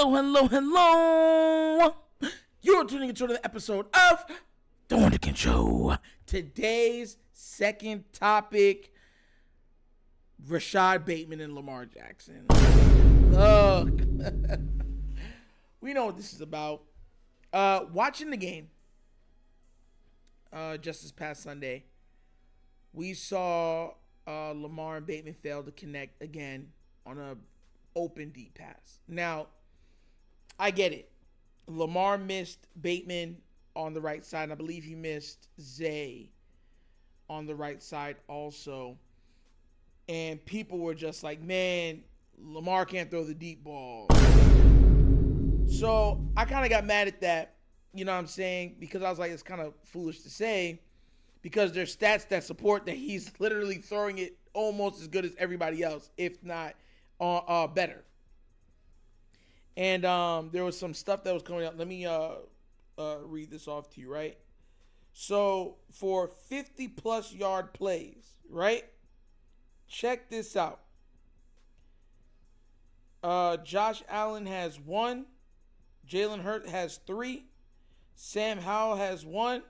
Hello, hello, hello. You're tuning into another episode of TheWunderkindShow. Today's second topic, Rashod Bateman and Lamar Jackson. Look, we know what this is about. Watching the game just this past Sunday, we saw Lamar and Bateman fail to connect again on a open deep pass. Now, I get it. Lamar missed Bateman on the right side. And I believe he missed Zay on the right side also. And people were just like, man, Lamar can't throw the deep ball. So I kind of got mad at that, you know what I'm saying? Because I was like, it's kind of foolish to say, because there's stats that support that he's literally throwing it almost as good as everybody else, if not better. And there was some stuff that was coming up. Let me read this off to you, right? So for 50-plus yard plays, right? Check this out. Josh Allen has 1. Jalen Hurts has 3. Sam Howell has 1.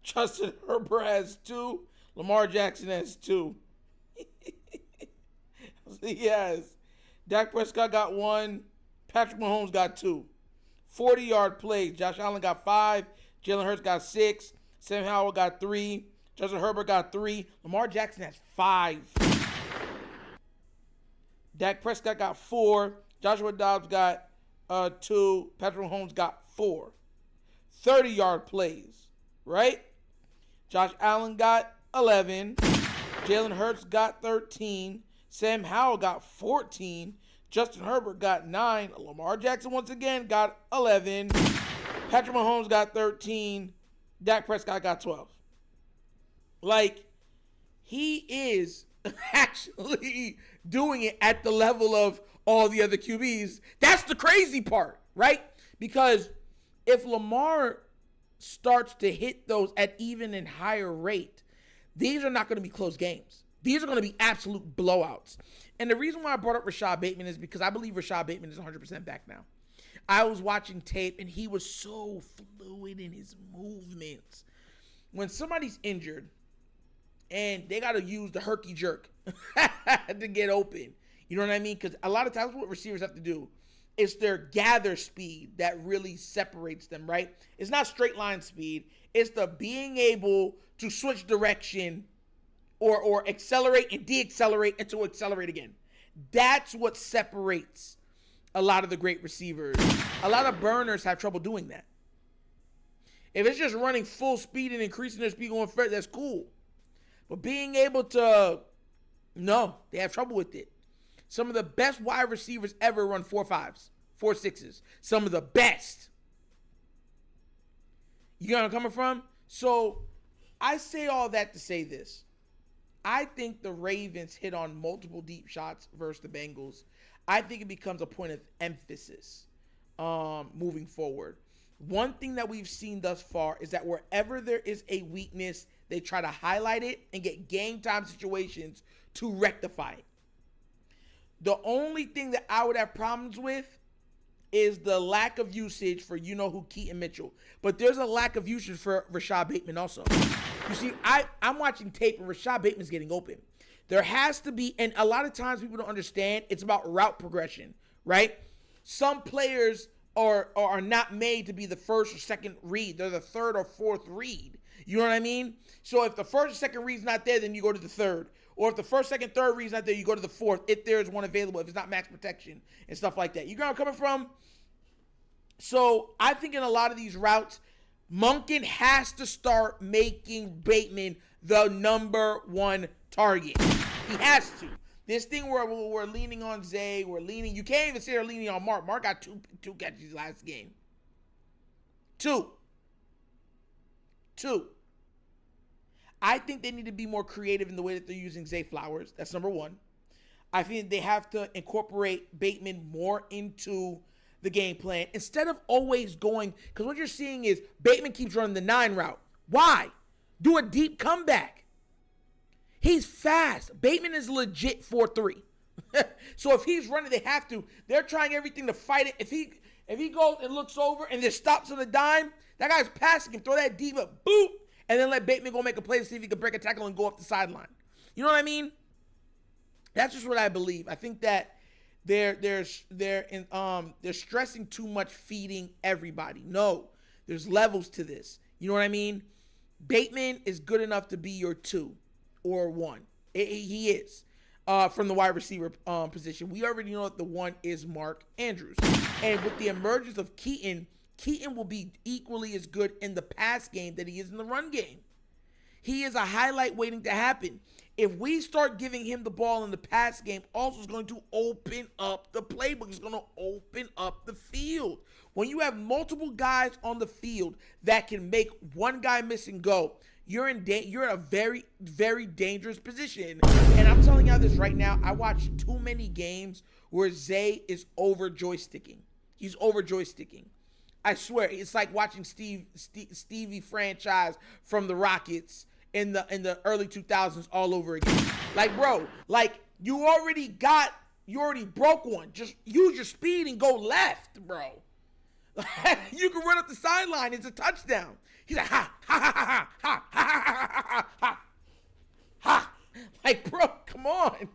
Justin Herbert has 2. Lamar Jackson has 2. Yes. Dak Prescott got 1. Patrick Mahomes got 2. 40-yard plays. Josh Allen got 5. Jalen Hurts got 6. Sam Howell got 3. Justin Herbert got 3. Lamar Jackson has 5. Dak Prescott got 4. Joshua Dobbs got 2. Patrick Mahomes got 4. 30-yard plays, right? Josh Allen got 11. Jalen Hurts got 13. Sam Howell got 14. Justin Herbert got 9. Lamar Jackson once again got 11. Patrick Mahomes got 13. Dak Prescott got 12. Like, he is actually doing it at the level of all the other QBs. That's the crazy part, right? Because if Lamar starts to hit those at even and higher rate, these are not going to be close games. These are going to be absolute blowouts. And the reason why I brought up Rashod Bateman is because I believe Rashod Bateman is 100% back now. I was watching tape, and he was so fluid in his movements. When somebody's injured and they got to use the herky jerk to get open, you know what I mean? Because a lot of times what receivers have to do is their gather speed that really separates them, right? It's not straight line speed. It's the being able to switch direction or accelerate and deaccelerate and to accelerate again. That's what separates a lot of the great receivers. A lot of burners have trouble doing that. If it's just running full speed and increasing their speed going further, that's cool. But being able to, no, they have trouble with it. Some of the best wide receivers ever run 4.5s, 4.6s. Some of the best. You know where I'm coming from? So I say all that to say this. I think the Ravens hit on multiple deep shots versus the Bengals. I think it becomes a point of emphasis moving forward. One thing that we've seen thus far is that wherever there is a weakness, they try to highlight it and get game time situations to rectify it. The only thing that I would have problems with is the lack of usage for Keaton Mitchell. But there's a lack of usage for Rashod Bateman also. You see, I'm watching tape and Rashod Bateman's getting open. There has to be, and a lot of times people don't understand, it's about route progression, right? Some players are not made to be the first or second read. They're the third or fourth read. You know what I mean? So if the first or second read's not there, then you go to the third. Or if the first, second, third read's not there, you go to the fourth, if there's one available, if it's not max protection and stuff like that. You know where I'm coming from? So I think in a lot of these routes, Monken has to start making Bateman the number one target. He has to. This thing where we're leaning on Zay, you can't even say they're leaning on Mark. Mark got two catches last game. Two. I think they need to be more creative in the way that they're using Zay Flowers. That's number one. I think they have to incorporate Bateman more into the game plan instead of always going, because what you're seeing is Bateman keeps running the 9 route. Why? Do a deep comeback. He's fast. Bateman is legit 4.3. So if he's running, they have to. They're trying everything to fight it. If he goes and looks over and just stops on a dime, that guy's passing him. Throw that deep up, boop, and then let Bateman go make a play to see if he can break a tackle and go up the sideline. You know what I mean? That's just what I believe. I think that they're stressing too much feeding everybody. No, there's levels to this. You know what I mean? Bateman is good enough to be your 2 or 1. He is. From the wide receiver position. We already know that the 1 is Mark Andrews. And with the emergence of Keaton will be equally as good in the pass game that he is in the run game. He is a highlight waiting to happen. If we start giving him the ball in the pass game, also is going to open up the playbook. It's going to open up the field. When you have multiple guys on the field that can make one guy miss and go, you're in a very, very dangerous position. And I'm telling you this right now, I watched too many games where Zay is over joysticking. He's over joysticking. I swear, it's like watching Stevie franchise from the Rockets in the early 2000s all over again. Like, bro, like you already broke one. Just use your speed and go left, bro. You can run up the sideline. It's a touchdown. He's like, ha, ha, ha, ha, ha, ha, ha, ha, ha, ha. Like, bro, come on.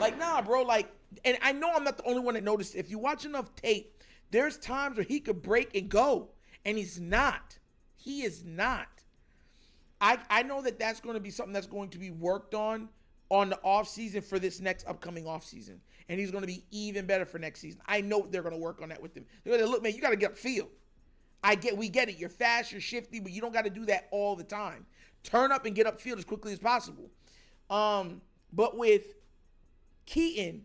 Like, nah, bro. Like, and I know I'm not the only one that noticed it. If you watch enough tape, there's times where he could break and go, and he's not. He is not. I know that that's going to be something that's going to be worked on the offseason for this next upcoming offseason. And he's going to be even better for next season. I know they're going to work on that with him. They're going to look, man, you got to get upfield. We get it. You're fast, you're shifty, but you don't got to do that all the time. Turn up and get upfield as quickly as possible. But with Keaton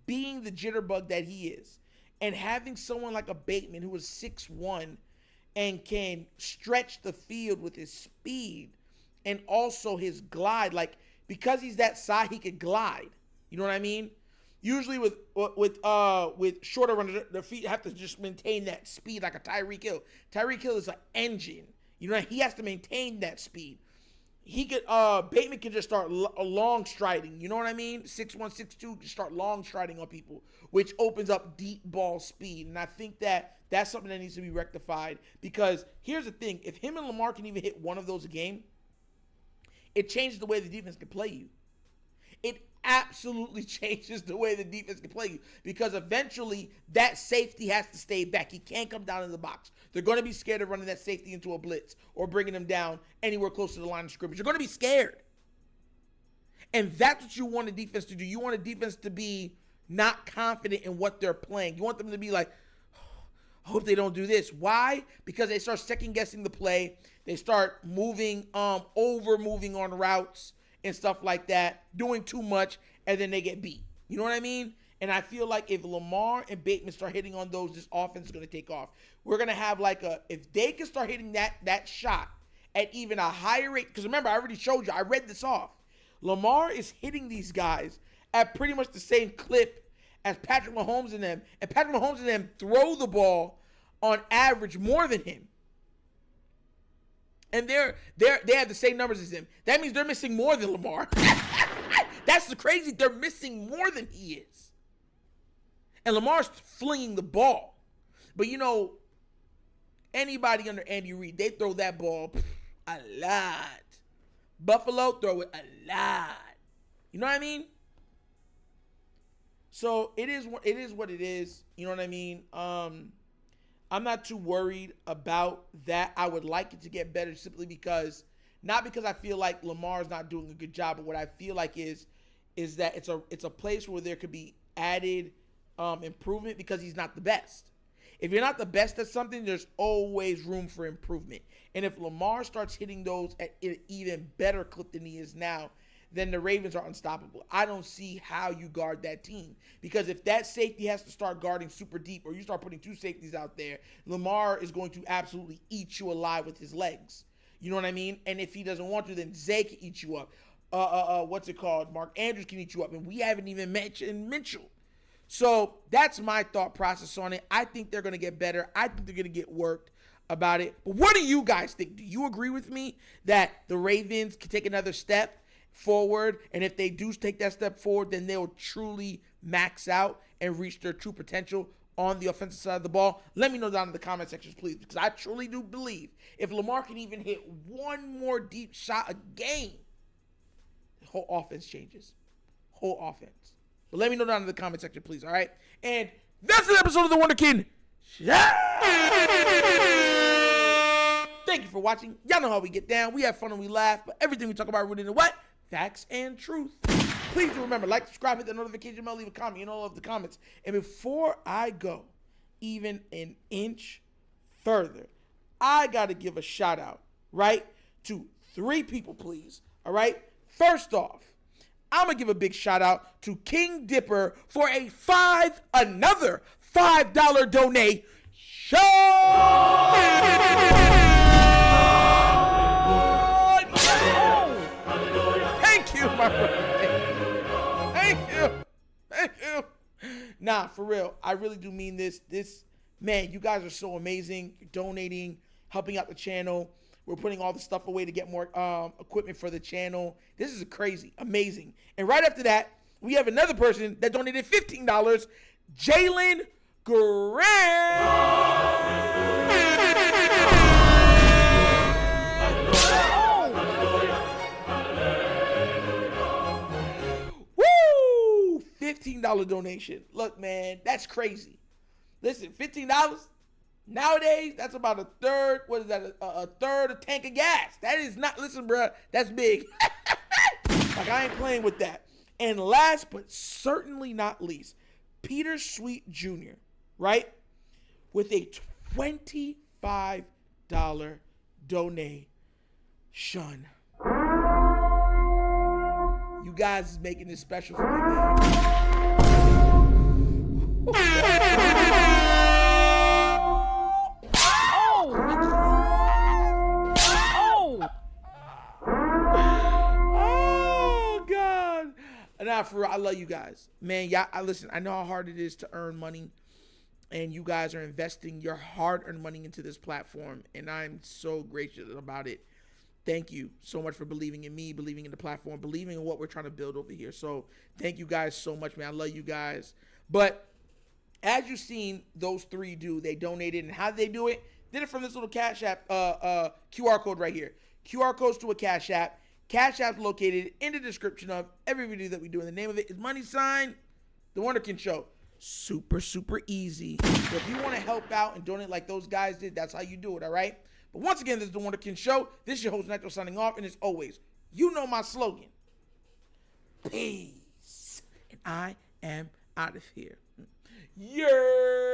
being the jitterbug that he is, and having someone like a Bateman who is 6'1", and can stretch the field with his speed and also his glide. Like, because he's that size, he can glide. You know what I mean? Usually with shorter runners, their feet have to just maintain that speed like a Tyreek Hill. Tyreek Hill is an engine. You know, he has to maintain that speed. Bateman can just start long striding. You know what I mean? 6'1", 6'2", just start long striding on people, which opens up deep ball speed. And I think that that's something that needs to be rectified, because here's the thing. If him and Lamar can even hit one of those a game, it changes the way the defense can play you. It absolutely changes the way the defense can play you, because eventually that safety has to stay back. He can't come down in the box. They're going to be scared of running that safety into a blitz or bringing him down anywhere close to the line of scrimmage. You're going to be scared. And that's what you want a defense to do. You want a defense to be not confident in what they're playing. You want them to be like, I hope they don't do this. Why? Because they start second-guessing the play. They start moving on routes and stuff like that, doing too much, and then they get beat. You know what I mean? And I feel like if Lamar and Bateman start hitting on those, this offense is going to take off. We're going to have if they can start hitting that shot at even a higher rate, because remember, I already showed you, I read this off. Lamar is hitting these guys at pretty much the same clip as Patrick Mahomes and them. And Patrick Mahomes and them throw the ball on average more than him. And they have the same numbers as him. That means they're missing more than Lamar. That's the crazy. They're missing more than he is. And Lamar's flinging the ball. But, you know, anybody under Andy Reid, they throw that ball a lot. Buffalo throw it a lot. You know what I mean? So it is what it is. You know what I mean? I'm not too worried about that. I would like it to get better simply because, not because I feel like Lamar's not doing a good job, but what I feel like is that it's a place where there could be added improvement, because he's not the best. If you're not the best at something, there's always room for improvement. And if Lamar starts hitting those at an even better clip than he is now, then the Ravens are unstoppable. I don't see how you guard that team, because if that safety has to start guarding super deep, or you start putting two safeties out there, Lamar is going to absolutely eat you alive with his legs. You know what I mean? And if he doesn't want to, then Zay can eat you up. Mark Andrews can eat you up, and we haven't even mentioned Mitchell. So that's my thought process on it. I think they're going to get better. I think they're going to get worked about it. But what do you guys think? Do you agree with me that the Ravens can take another step forward, and if they do take that step forward, then they'll truly max out and reach their true potential? on the offensive side of the ball? Let me know down in the comment sections, please, because I truly do believe if Lamar can even hit one more deep shot a game, the whole offense changes. Whole offense. But let me know down in the comment section, please, all right? And that's an episode of The Wonder Kid Show. Thank you for watching. Y'all know how we get down. We have fun and we laugh, but everything we talk about rooted in what? Facts and truth. Please do remember, like, subscribe, hit the notification bell, leave a comment. You know, I love the comments. And before I go even an inch further, I got to give a shout out, right, to 3 people, please, all right? First off, I'm going to give a big shout out to King Dipper for another $5 donation. Thank you, my brother. Thank you. Nah, for real. I really do mean this. Man, you guys are so amazing. You're donating, helping out the channel. We're putting all the stuff away to get more equipment for the channel. This is crazy, amazing. And right after that, we have another person that donated $15, Jalen Grant. Woo! $15 donation. Look, man, that's crazy. Listen, $15? Nowadays, that's about a third. What is that? A third a tank of gas. That is not. Listen, bro, that's big. Like, I ain't playing with that. And last but certainly not least, Peter Sweet Jr., right, with a $25 donation. You guys is making this special for me, man. Nah, for real, I love you guys. Man, yeah, listen, I know how hard it is to earn money, and you guys are investing your hard-earned money into this platform, and I'm so gracious about it. Thank you so much for believing in me, believing in the platform, believing in what we're trying to build over here. So thank you guys so much, man. I love you guys. But as you've seen those 3 do, they donated, and how did they do it? Did it from this little Cash App QR code right here. QR codes to a Cash App. Cash App's located in the description of every video that we do. And the name of it is The Wunderkind Show. Super, super easy. So if you want to help out and donate like those guys did, that's how you do it, all right? But once again, this is The Wunderkind Show. This is your host, Nitro, signing off. And as always, you know my slogan. Peace. And I am out of here. Yeah.